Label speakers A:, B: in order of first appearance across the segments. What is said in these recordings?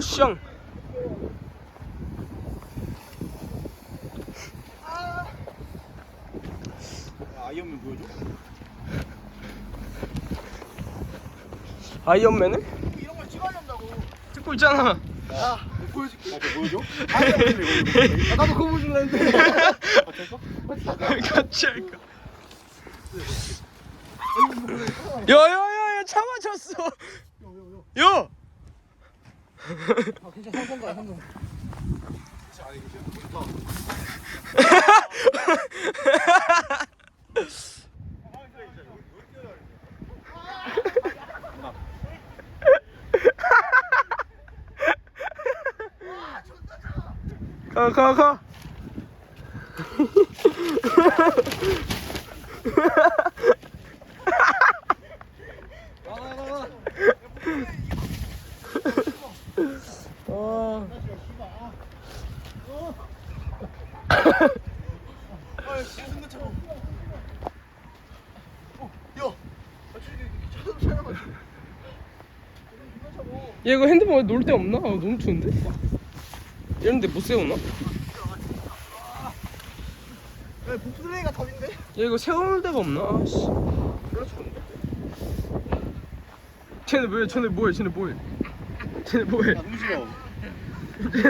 A: 샹.
B: 아이언맨 보여줘?
A: 아이언맨을?
B: 이런 걸 찍어야 된다고.
A: 찍고 있잖아.
B: 야, 보여줄게. 보여줘? 아이언맨 나도 그거 보여줄라 했는데.
A: 같이 할까? 야야야야 차 맞췄어. 야.
B: 괜찮아, 성공가야, 성공.
A: 가. 얘 이거 핸드폰 놀 데 없나? 너무 추운데? 이런데 못 세우나?
B: 복수레이가 답인데?
A: 얘 이거 세울 데가 없나? 아씨. 졸라 추운데? 쟤네 뭐해? 쟤네 뭐해?
B: 너무 싫어.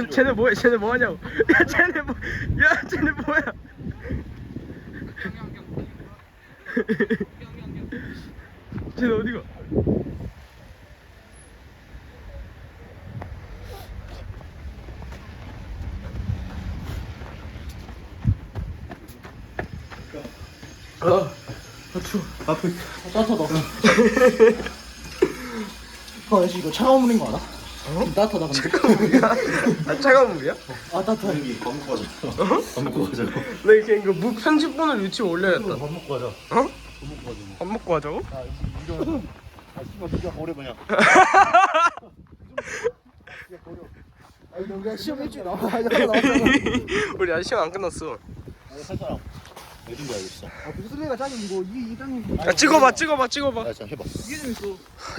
A: 쟤네 뭐해? 쟤네 뭐하냐고? 야 쟤네 뭐야? 쟤네 어디가? 추워.
B: 따뜻하다. 야, 이거 차가운 물인 거 알아? 따뜻하다, 근데.
A: 차가운 물이야?
B: 따뜻해.
C: 밥 먹고 가자. 밥 먹고 가자.
A: 나 이렇게 이거 무 편집본을 유튜브 올려야겠다.
C: 밥 먹고 가자.
A: 어?
C: 밥 먹고 가자.
A: 밥 먹고 하자고?
C: 이런. 씨발 네가 버려 그냥.
B: 아니, 너 그냥 시험 일주일 나왔잖아.
A: 우리 아직 시험 안 끝났어.
C: 할 사람. 어딘지 알겠어.
B: 복수레이가 짱이고, 이게 짱이고.
A: 야 찍어봐.
C: 야, 자 해봐.
B: 이게 재밌어.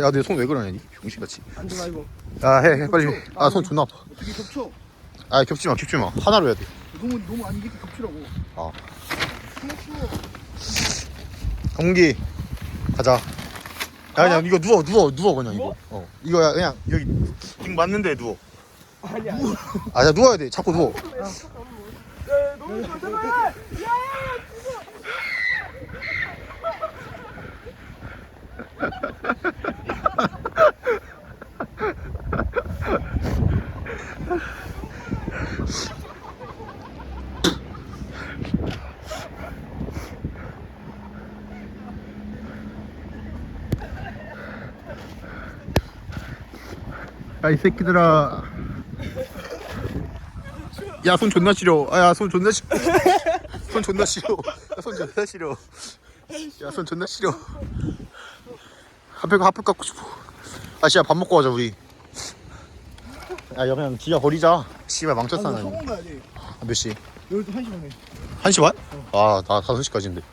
C: 야, 내 손 왜 그러냐, 니? 병신같이.
A: 앉아 말고.
C: 야, 해 빨리. 아, 손 존나 아파.
B: 되게 겹쳐.
C: 아, 겹치 마. 하나로 해야 돼.
B: 너무 안 이렇게 겹치라고.
C: 아.
B: 너무 추워.
C: 경기 가자. 야, 그냥 이거 누워 그냥 이거. 이거야 그냥 여기 빙 맞는데 누워.
A: 아니야.
C: 아, 야 누워야 돼. 자꾸 누워.
A: 너무 추워. 제발.
C: 야, 이 새끼들아. 야, 손 존나 시려. 아, 야, 손 존나 시려. 손 존나 시려. 야, 손 존나 시려. 야, 손 존나 시려. 핫플 깎고 싶어. 아, 씨야, 밥 먹고 가자, 우리. 야, 야, 그냥 기아 버리자. 씨발, 망쳤어.
B: 나 성공 가야 돼.
C: 몇 시?
B: 여기도 1시 반에.
C: 1시 반? 아, 나 5시까지인데.
B: 야,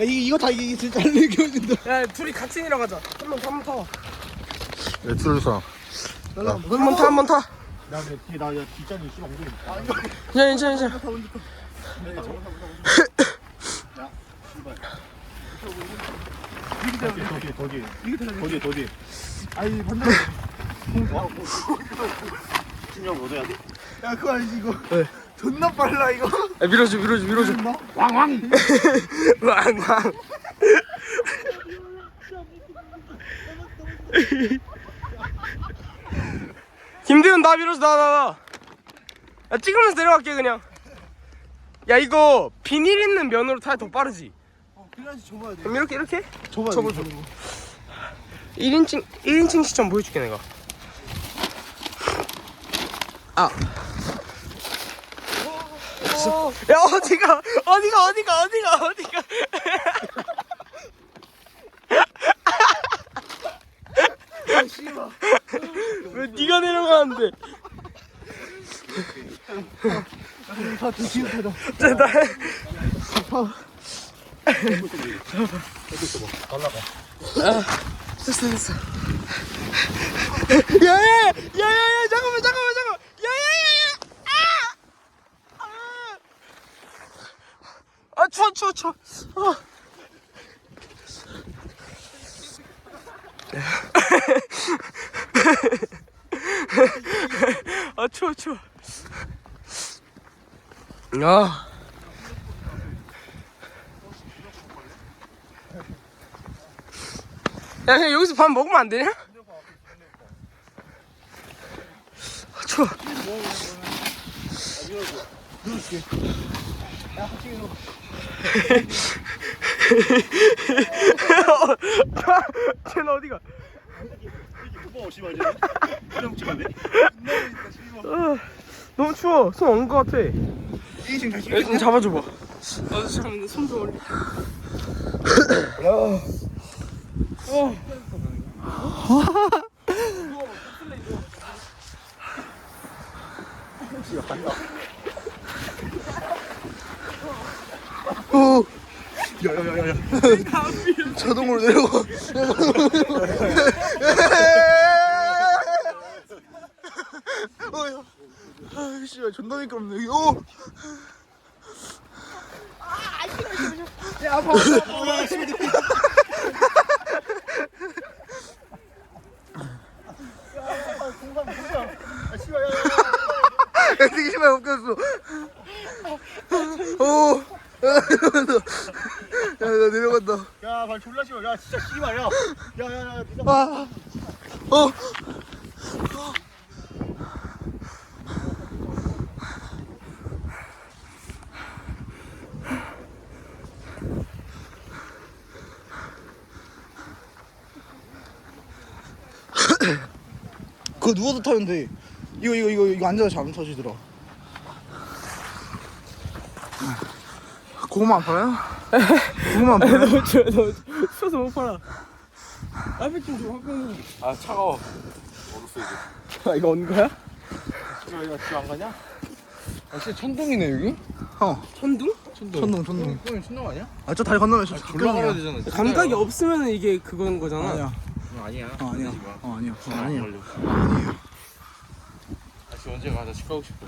B: 이거 다 이게 진짜 잘 느껴진다.
A: 야 둘이 같이 내려가자. 한번 타.
C: 야, 틀어줬어.
A: 한번 타.
B: 나 뒷자리 씨발 엉덩이.
A: 괜찮아.
C: 더디.
B: 아니, 반대로.
C: 신경 못 해야 돼.
B: 야, 그거 알지, 이거? 존나 빨라, 이거.
A: 야, 밀어줘.
B: 왕왕.
A: 왕왕. 김대현 나 밀어줘. 나. 야, 찍으면서 내려갈게 그냥. 야 이거 비닐 있는 면으로 타야 더 빠르지.
B: 그래야지 접어야 돼.
A: 그럼 이렇게?
B: 접어줘.
A: 1인칭 시점 보여줄게 내가. 아. 야 어디가?
B: 아, 씨발.
A: 왜 네가 내려가는데?
B: 다 뒤집어 펴자.
A: 나. 됐어. 야야야 잠깐만 야야야야 추워 추워 야 그냥 여기서 밥 먹으면 안 되냐? 추워 쟤는 어디가? 너무 추워. 손 엉은 것 같아. 야, 좀 잡아줘봐. 나도 잠깐만 손좀 올려.
C: 야야야야. 자동으로 내려가. 씨발 존나 미끄럽네. 오. 야, 되게 심하게 웃겼어. 오. 야, 나 내려간다.
B: 야, 발 졸라 심어. 야, 진짜 씨발. 야,
C: 아. 어. 그거 누워서 타면 돼. 이거 앉아서 잘안 터지더라. 고구마 안 팔아요? 고구마 안 팔아요?
A: 너무 추워. 추워서 못 팔아. 앞에 좀 확보해.
B: 아, 차가워.
A: 이거 언 거야?
B: 이거 집에 안 가냐? 아, 진짜 천둥이네, 여기?
A: 천둥?
C: 천둥.
B: 이거 천둥 아니야?
C: 아, 저 다리 건너면 저
B: 졸라 가야 되잖아.
A: 감각이 없으면 이게 그건 거잖아.
C: 아니야.
B: 아니야.
C: 아니야. 아니야. 아니야.
B: 다시 언제 가자. 집 가고 싶어.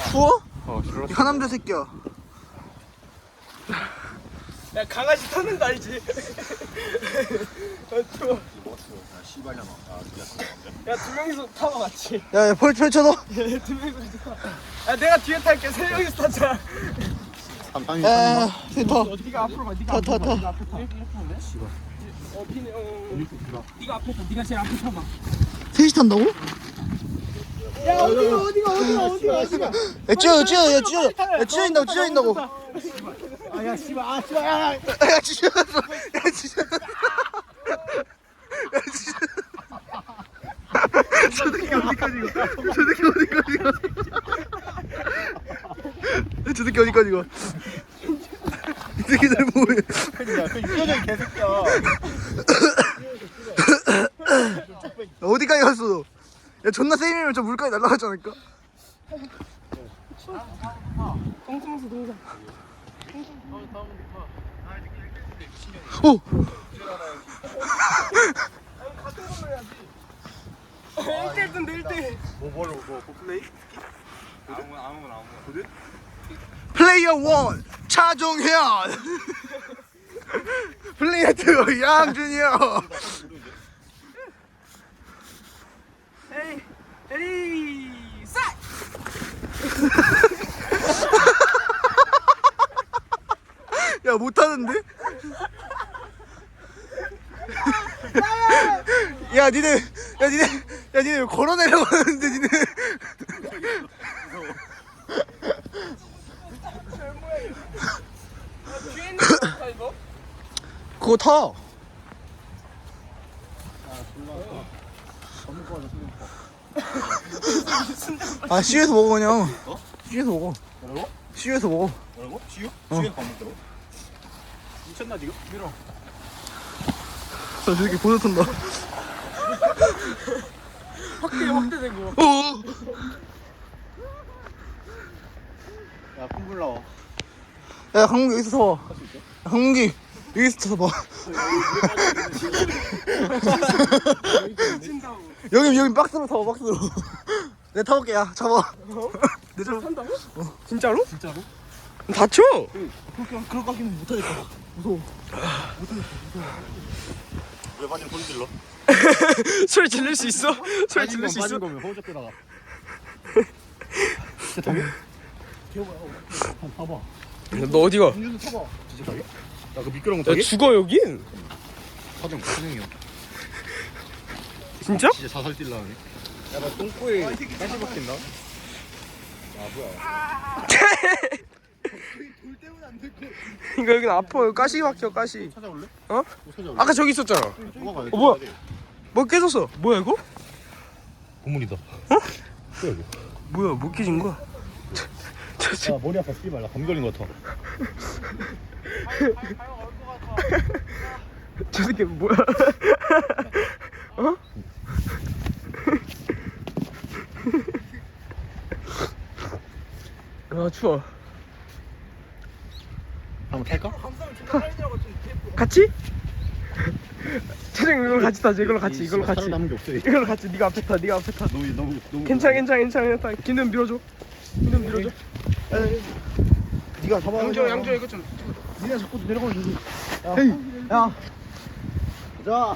C: 추워?
B: 졸라.
C: 이 하남자 새끼야.
A: 야 강아지 타는 거 알지? 추워. 야 두 명이서 타봐 같이.
C: 야, 펼쳐도.
A: 두 명이서 타. 야 내가 뒤에 탈게. 세 명이서 타자.
C: 야,
A: 네가 앞으로 가. 네가
C: 타.
A: 네가 앞에 타. 비네. 네가 앞에 타. 네가 제일 앞에 타봐.
C: 셋이 탄다고?
A: 야 어디가?
C: 야, 찢어진다고.
B: 야, 씨발. 씨발. 야.
C: 야, 찢어졌어. 저 새끼 어디까지 가? 저 새끼 어디까지 가? 이 새끼들 뭐해?
B: 야, 그 육개장 개새끼야.
C: 어디까지 갔어? 야, 존나 세이면 저 물까지 날아가지 않을까?
A: 동상.
C: 오!
A: 같은 걸로 해야지. 1대1 던데 1대1.
B: 뭐 플레이? 아무거나.
C: 플레이어 1 차종현 플레이어 2 양준이요.
A: 에이 싹.
C: 야, 못하는데? 야, 니네 왜 걸어 내려가는데, 니네.
A: 뒤에 있는 거 같아 이거?
C: 그거 타. 아, 시에서 먹어, 그냥. 시에서 먹어.
B: 뭐라고?
C: 시에서 먹어.
B: 뭐라고? 지우?
C: 어.
B: 지우에 밥 먹다고? 미쳤나 지금? 밀어.
C: 저 새끼 보드 탄다.
A: 확대된 거.
B: 야, 콩불 나와.
C: 야, 강문기 여기서 타봐. 강문기. 여기서 타봐. 여기 박스로 타봐 박스로. 내가 타볼게. 야 잡아. 내 잡아.
A: 산다고? 진짜로?
B: 진짜로?
A: 다쳐.
C: 그럴 것 같기는 못하겠다. 무서워.
B: 왜 빠진 소리 질러?
A: 소리 질릴 수 있어? 소리 질릴 수 있어?
B: 거면 허우적대다가. 진짜 타게? 한번 타봐.
A: 너 어디가?
B: 공주는 타봐. 진짜 타게? 나그 미끄러운 거
A: 야
B: 타게?
A: 죽어 여긴.
B: 사정이요.
A: 진짜?
B: 진짜 자살 뛸라네. 야나 똥꼬에 가시 박힌다. 아 뭐야? 돌 때문에 안 될 거.
A: 이거 여긴 아파. 가시 박혀 가시.
B: 찾아올래?
A: 어?
B: 뭐 찾아올래?
A: 아까 저기 있었잖아.
B: 뭐가
A: 뭐야? 뭐 깨졌어? 뭐야 이거?
B: 고문이다.
A: 어?
B: 뭐야 이거?
A: 뭐야 뭐 깨진 거야?
B: 야 머리 아파 쓰지 말라. 감기 걸린 거 같아.
A: 저 새끼 뭐야? 어? 아 추워.
B: 한번 탈까?
A: 같이? 차장 이걸로 같이 타자. 이걸로 같이. 이걸로 같이.
B: 남은 게 없어.
A: 이걸로 같이. 네가 앞에 타. 네가 앞에 타.
B: 너무
A: 괜찮아. 김든 밀어줘. 김든 밀어줘.
C: 네가 잡아.
A: 양조 이거 좀.
C: 네가 자꾸 내려가면 되지. 야. 자.